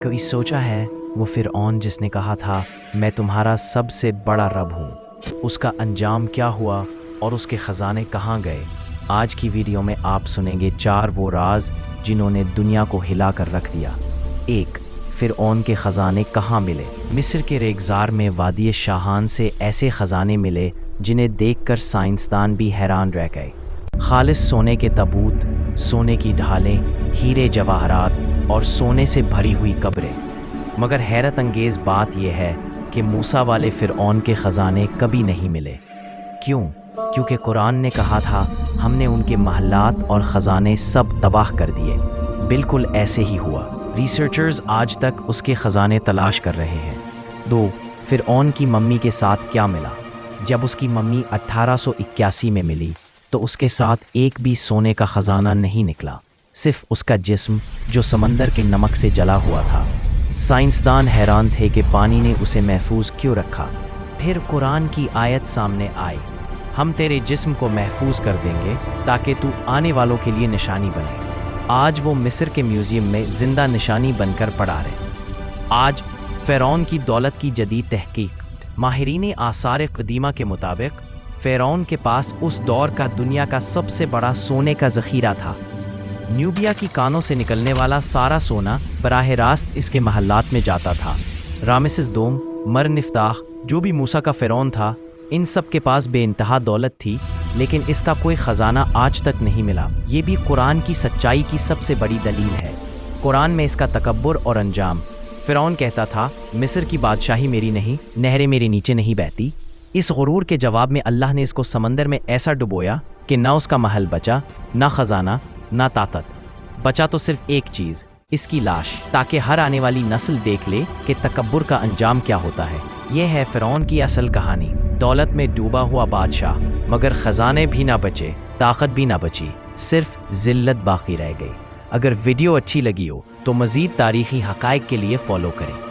کبھی سوچا ہے وہ فرعون جس نے کہا تھا میں تمہارا سب سے بڑا رب ہوں، اس کا انجام کیا ہوا اور اس کے خزانے کہاں گئے؟ آج کی ویڈیو میں آپ سنیں گے 4 وہ راز جنہوں نے دنیا کو ہلا کر رکھ دیا۔ 1. فرعون کے خزانے کہاں ملے؟ مصر کے ریگزار میں وادی شاہان سے ایسے خزانے ملے جنہیں دیکھ کر سائنسدان بھی حیران رہ گئے۔ خالص سونے کے تابوت، سونے کی ڈھالیں، ہیرے جواہرات اور سونے سے بھری ہوئی قبریں۔ مگر حیرت انگیز بات یہ ہے کہ موسیٰ والے فرعون کے خزانے کبھی نہیں ملے۔ کیوں؟ کیونکہ قرآن نے کہا تھا ہم نے ان کے محلات اور خزانے سب تباہ کر دیے۔ بالکل ایسے ہی ہوا۔ ریسرچرز آج تک اس کے خزانے تلاش کر رہے ہیں۔ 2. فرعون کی ممی کے ساتھ کیا ملا؟ جب اس کی ممی 1881 میں ملی تو اس کے ساتھ ایک بھی سونے کا خزانہ نہیں نکلا، صرف اس کا جسم جو سمندر کے نمک سے جلا ہوا تھا۔ سائنسدان حیران تھے کہ پانی نے اسے محفوظ کیوں رکھا۔ پھر قرآن کی آیت سامنے آئی، ہم تیرے جسم کو محفوظ کر دیں گے تاکہ تو آنے والوں کے لیے نشانی بنے۔ آج وہ مصر کے میوزیم میں زندہ نشانی بن کر پڑا رہے۔ آج فرعون کی دولت کی جدید تحقیق۔ ماہرین آثار قدیمہ کے مطابق فرعون کے پاس اس دور کا دنیا کا سب سے بڑا سونے کا ذخیرہ تھا۔ نیوبیا کی کانوں سے نکلنے والا سارا سونا براہ راست اس کے محلات میں جاتا تھا۔ رامسس دوم، مرنفتاح، جو بھی موسیٰ کا فرعون تھا، ان سب کے پاس بے انتہا دولت تھی، لیکن اس کا کوئی خزانہ آج تک نہیں ملا۔ یہ بھی قرآن کی سچائی کی سب سے بڑی دلیل ہے۔ قرآن میں اس کا تکبر اور انجام۔ فرعون کہتا تھا مصر کی بادشاہی میری نہیں، نہریں میرے نیچے نہیں بہتی۔ اس غرور کے جواب میں اللہ نے اس کو سمندر میں ایسا ڈبویا کہ نہ اس کا محل بچا، نہ خزانہ، نہ طاقت۔ بچا تو صرف ایک چیز، اس کی لاش، تاکہ ہر آنے والی نسل دیکھ لے کہ تکبر کا انجام کیا ہوتا ہے۔ یہ ہے فرعون کی اصل کہانی۔ دولت میں ڈوبا ہوا بادشاہ، مگر خزانے بھی نہ بچے، طاقت بھی نہ بچی، صرف ذلت باقی رہ گئی۔ اگر ویڈیو اچھی لگی ہو تو مزید تاریخی حقائق کے لیے فالو کریں۔